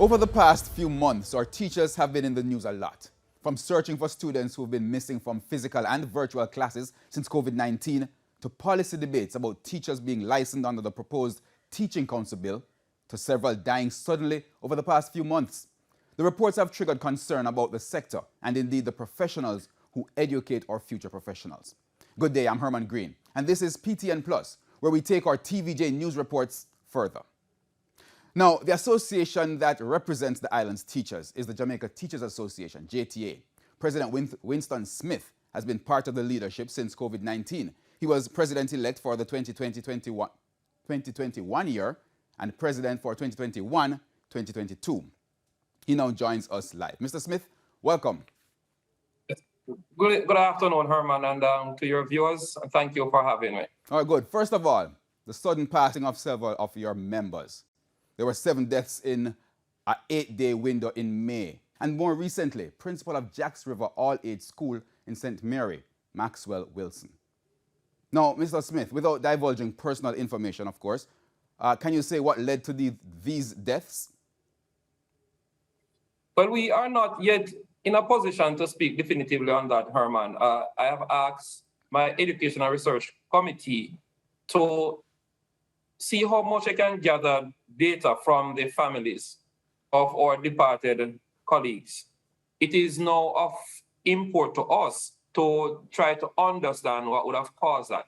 Over the past few months, our teachers have been in the news a lot. From searching for students who've been missing from physical and virtual classes since COVID-19, to policy debates about teachers being licensed under the proposed Teaching Council bill, to several dying suddenly over the past few months. The reports have triggered concern about the sector and indeed the professionals who educate our future professionals. Good day, I'm Herman Green, and this is PTN Plus, where we take our TVJ news reports further. Now, the association that represents the island's teachers is the Jamaica Teachers Association, JTA. President Winston Smith has been part of the leadership since COVID-19. He was president-elect for the 2020-2021 year and president for 2021-2022. He now joins us live. Mr. Smith, welcome. Good afternoon, Herman, and to your viewers, and thank you for having me. All right, good. First of all, the sudden passing of several of your members. There were 7 deaths in an 8-day window in May. And more recently, principal of Jacks River All-Age School in St. Mary, Maxwell Wilson. Now, Mr. Smith, without divulging personal information, of course, can you say what led to these deaths? Well, we are not yet in a position to speak definitively on that, Herman. I have asked my Education and Research Committee to see how much I can gather data from the families of our departed colleagues. It is now of import to us to try to understand what would have caused that,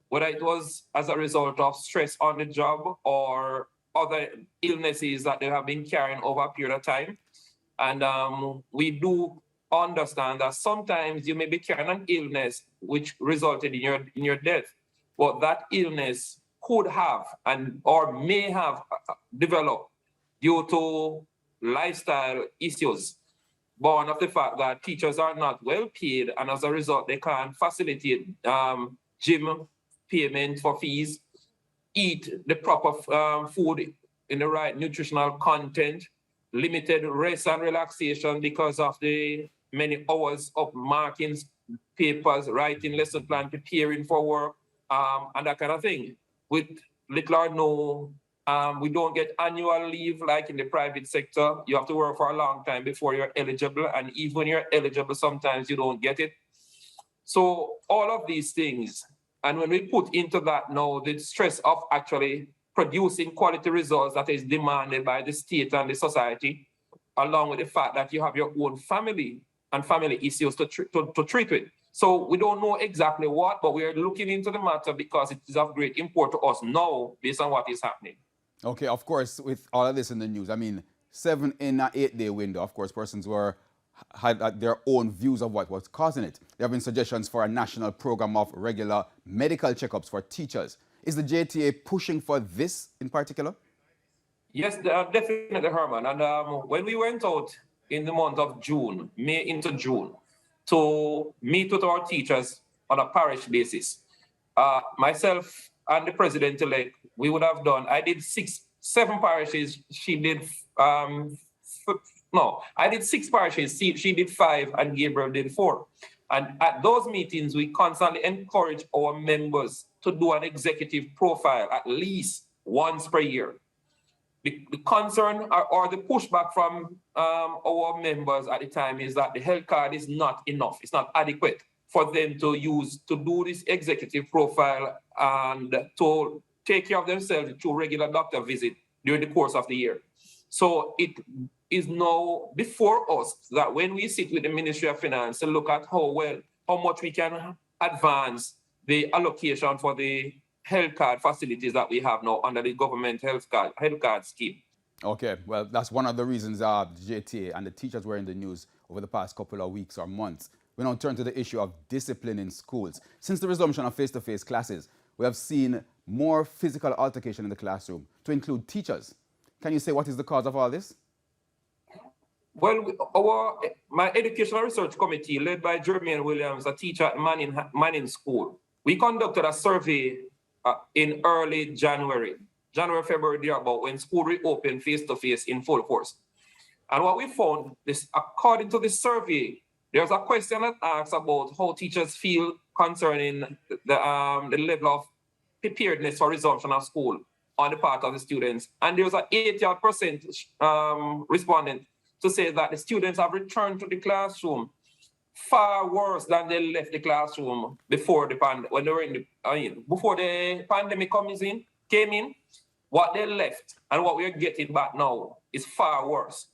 whether it was as a result of stress on the job or other illnesses that they have been carrying over a period of time. And we do understand that sometimes you may be carrying an illness which resulted in your death, but that illness could have or may have developed due to lifestyle issues born of the fact that teachers are not well paid, and as a result, they can't facilitate gym payment for fees, eat the proper food in the right nutritional content, limited rest and relaxation because of the many hours of marking papers, writing lesson plan, preparing for work, and that kind of thing. With little or no, we don't get annual leave like in the private sector. You have to work for a long time before you're eligible. And even when you're eligible, sometimes you don't get it. So all of these things, and when we put into that now the stress of actually producing quality results that is demanded by the state and the society, along with the fact that you have your own family and family issues to treat with. So we don't know exactly what, but we are looking into the matter because it is of great import to us now based on what is happening. Okay, of course, with all of this in the news, I mean, 7 in an 8-day window, of course, persons had their own views of what was causing it. There have been suggestions for a national program of regular medical checkups for teachers. Is the JTA pushing for this in particular? Yes, definitely, Herman. And when we went out in the month of June, May into June, to meet with our teachers on a parish basis, myself and the president-elect, we would have done, I did 7 parishes, she did, I did 6 parishes, she did 5, and Gabriel did 4. And at those meetings, we constantly encourage our members to do an executive profile at least once per year. The concern or the pushback from our members at the time is that the health card is not enough. It's not adequate for them to use to do this executive profile and to take care of themselves through regular doctor visit during the course of the year. So it is now before us that when we sit with the Ministry of Finance to look at how much we can advance the allocation for the health card facilities that we have now under the government health card scheme. Okay, well, that's one of the reasons the JTA and the teachers were in the news over the past couple of weeks or months. We now turn to the issue of discipline in schools. Since the resumption of face-to-face classes, we have seen more physical altercation in the classroom, to include teachers. Can you say what is the cause of all this? Well, my Educational Research Committee, led by Jermaine Williams, a teacher at Manning School, we conducted a survey in early January, February, thereabout, when school reopened face-to-face in full force. And what we found is, according to the survey, there's a question that asks about how teachers feel concerning the level of preparedness for resumption of school. on the part of the students. And there was an 80% respondent to say that the students have returned to the classroom far worse than they left the classroom before the before the pandemic came in. What they left and what we're getting back now is far worse.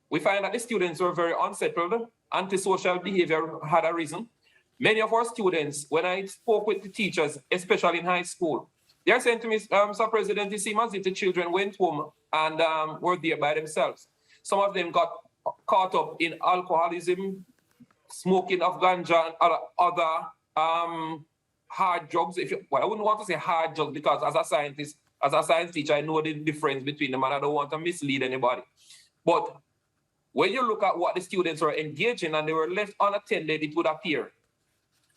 We find that the students were very unsettled. Antisocial behavior had arisen. Many of our students, when I spoke with the teachers, especially in high school, they're saying to me, Sir President, it seems as if the children went home and were there by themselves. Some of them got caught up in alcoholism, smoking of ganja, and other hard drugs. I wouldn't want to say hard drugs because as a science teacher, I know the difference between them and I don't want to mislead anybody. But when you look at what the students were engaged in and they were left unattended, it would appear.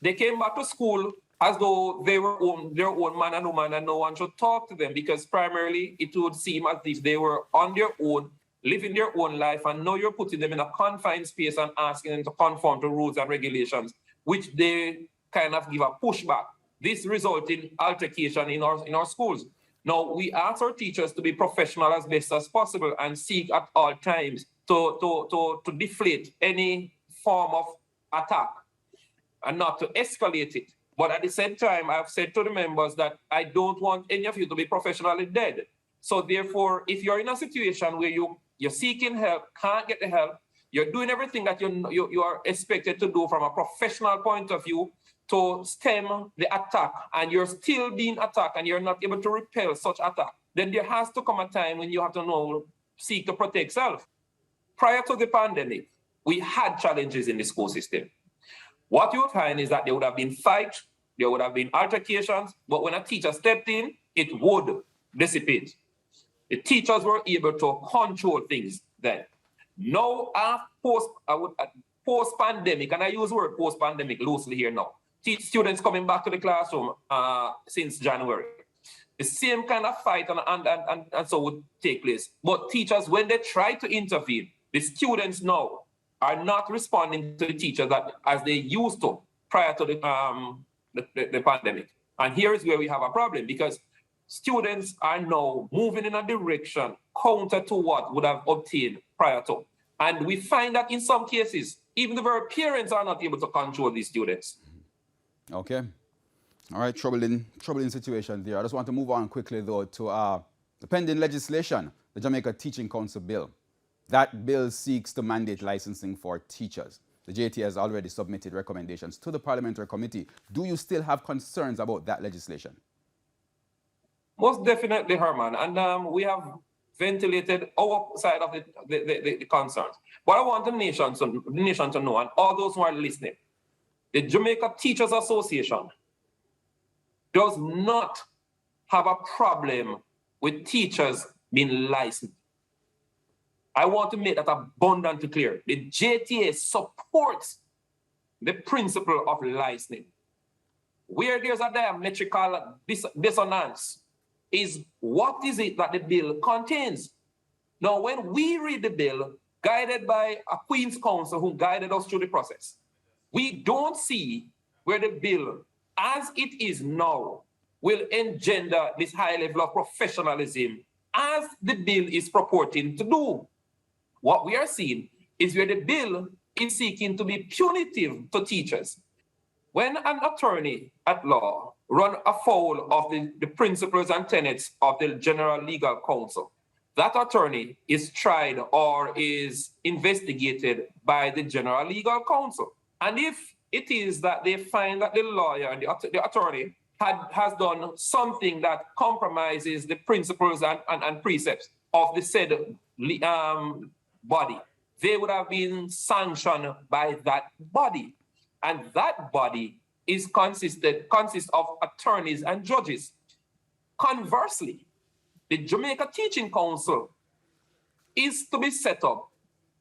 They came back to school as though they were their own man and woman and no one should talk to them because primarily it would seem as if they were on their own, living their own life, and now you're putting them in a confined space and asking them to conform to rules and regulations, which they kind of give a pushback. This results in altercation in our schools. Now, we ask our teachers to be professional as best as possible and seek at all times to deflate any form of attack and not to escalate it. But at the same time, I've said to the members that I don't want any of you to be professionally dead. So therefore, if you're in a situation where you're seeking help, can't get the help, you're doing everything that you are expected to do from a professional point of view to stem the attack, and you're still being attacked and you're not able to repel such attack, then there has to come a time when you have to seek to protect self. Prior to the pandemic, we had challenges in the school system. What you would find is that there would have been fights, there would have been altercations, but when a teacher stepped in, it would dissipate. The teachers were able to control things then. Now, post-pandemic, and I use the word post-pandemic loosely here now, students coming back to the classroom since January. The same kind of fight and so would take place. But teachers, when they try to intervene, the students now are not responding to the teachers as they used to prior to the pandemic. And here is where we have a problem because students are now moving in a direction counter to what would have obtained prior to. And we find that in some cases, even the very parents are not able to control these students. Okay. All right, troubling situation there. I just want to move on quickly, though, to the pending legislation, the Jamaica Teaching Council bill. That bill seeks to mandate licensing for teachers. The JT has already submitted recommendations to the Parliamentary Committee. Do you still have concerns about that legislation? Most definitely, Herman. And we have ventilated our side of the concerns. But I want the nation to know, and all those who are listening, the Jamaica Teachers Association does not have a problem with teachers being licensed. I want to make that abundantly clear. The JTA supports the principle of licensing. Where there's a diametrical dissonance is what is it that the bill contains. Now, when we read the bill, guided by a Queen's Counsel who guided us through the process, we don't see where the bill, as it is now, will engender this high level of professionalism as the bill is purporting to do. What we are seeing is where the bill is seeking to be punitive to teachers. When an attorney at law runs afoul of the principles and tenets of the General Legal Counsel, that attorney is tried or is investigated by the General Legal Counsel. And if it is that they find that the lawyer, the attorney, has done something that compromises the principles and precepts of the said body, they would have been sanctioned by that body. And that body consists of attorneys and judges. Conversely, the Jamaica Teaching Council is to be set up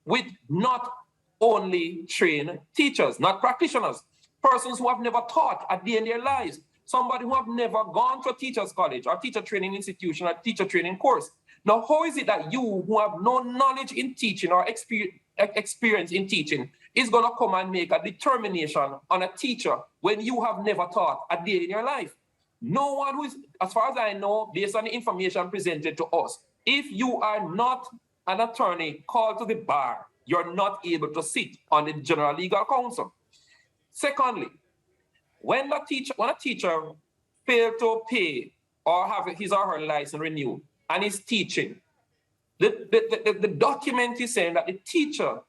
with not only trained teachers, not practitioners, persons who have never taught a day in their lives, somebody who have never gone to a teacher's college or teacher training institution or teacher training course. Now, how is it that you who have no knowledge in teaching or experience in teaching is going to come and make a determination on a teacher when you have never taught a day in your life? no one who is, as far as I know, based on the information presented to us, if you are not an attorney called to the bar, you're not able to sit on the General Legal Counsel. Secondly, when a teacher fails to pay or have his or her license renewed and is teaching, the document is saying that the teacher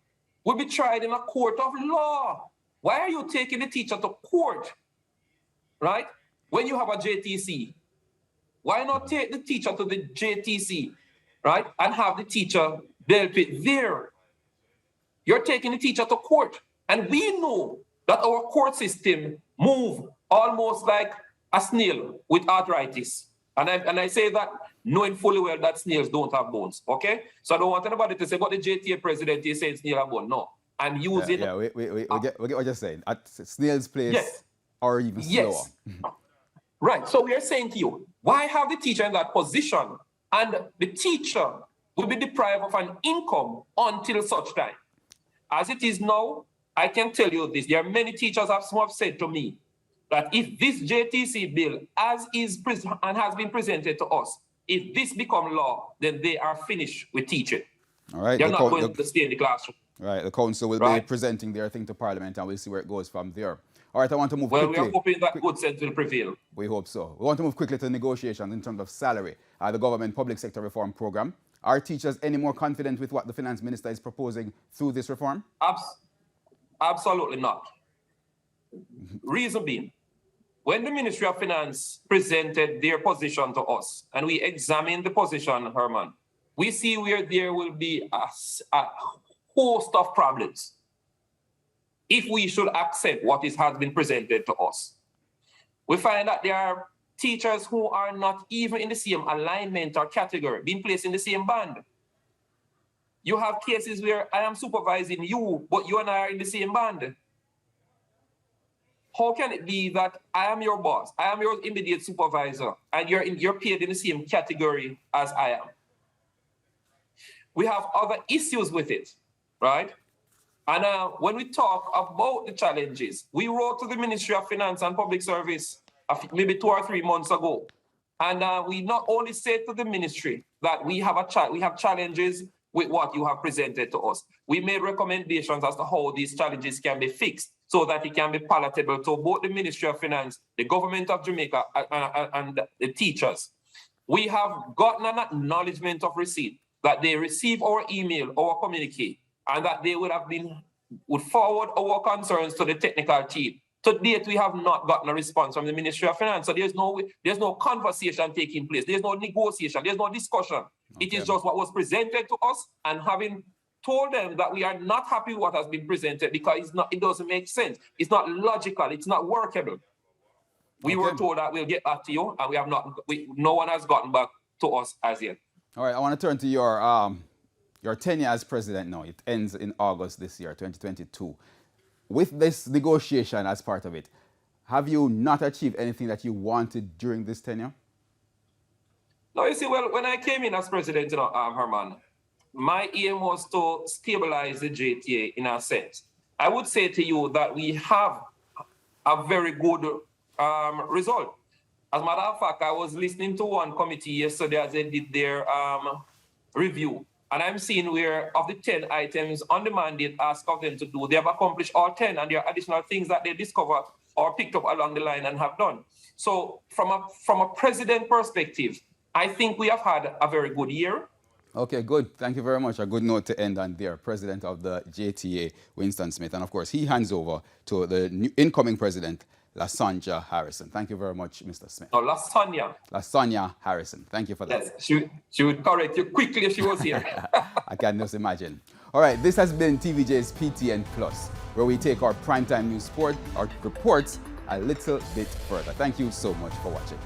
will be tried in a court of law. Why are you taking the teacher to court, right? When you have a JTC, why not take the teacher to the JTC, right? And have the teacher dealt with there. You're taking the teacher to court. And we know that our court system move almost like a snail with arthritis. And I say that knowing fully well that snails don't have bones, okay? So I don't want anybody to say, but the JTA president is saying snail have bones. No, I'm using... we get what you're saying. At snail's place, or even slower. Right, so we are saying to you, why have the teacher in that position? And the teacher will be deprived of an income until such time. As it is now, I can tell you this, there are many teachers who have said to me that if this JTC bill, as is and has been presented to us, if this become law, then they are finished with teaching. All right. They're not going to stay in the classroom. Right, the council will be presenting their thing to Parliament, and we'll see where it goes from there. All right, I want to move quickly. Well, we are hoping that good sense will prevail. We hope so. We want to move quickly to negotiations in terms of salary. The government public sector reform program. Are teachers any more confident with what the finance minister is proposing through this reform? Absolutely not. Reason being, when the Ministry of Finance presented their position to us, and we examined the position, Herman, we see where there will be a host of problems if we should accept what has been presented to us. We find that there are teachers who are not even in the same alignment or category, being placed in the same band. You have cases where I am supervising you, but you and I are in the same band. How can it be that I am your boss, I am your immediate supervisor, and you're paid in the same category as I am? We have other issues with it, right? And when we talk about the challenges, we wrote to the Ministry of Finance and Public Service maybe 2 or 3 months ago. And we not only said to the ministry that we have challenges with what you have presented to us. We made recommendations as to how these challenges can be fixed so that it can be palatable to both the Ministry of Finance, the government of Jamaica, and the teachers. We have gotten an acknowledgement of receipt that they receive our email, our communique, and that they would forward our concerns to the technical team. To date, we have not gotten a response from the Ministry of Finance. So there's no conversation taking place. There's no negotiation. There's no discussion. Okay. It is just what was presented to us, and having told them that we are not happy with what has been presented because it doesn't make sense. It's not logical. It's not workable. We were told that we'll get back to you, and no one has gotten back to us as yet. All right, I want to turn to your tenure as president now. It ends in August this year, 2022. With this negotiation as part of it, have you not achieved anything that you wanted during this tenure? No, you see, well, when I came in as president, Herman, my aim was to stabilize the JTA in a sense. I would say to you that we have a very good result. As a matter of fact, I was listening to one committee yesterday as they did their review. And I'm seeing where of the 10 items on the mandate asked of them to do, they have accomplished all 10, and there are additional things that they discovered or picked up along the line and have done. So from a president perspective, I think we have had a very good year. Okay, good. Thank you very much. A good note to end on there. President of the JTA, Winston Smith. And of course, he hands over to the new incoming president, LaSonia Harrison. Thank you very much, Mr. Smith. No, LaSonia. LaSonia Harrison. Thank you for that. Yes, she would correct you quickly if she was here. I can just imagine. All right, this has been TVJ's PTN Plus, where we take our primetime news reports a little bit further. Thank you so much for watching.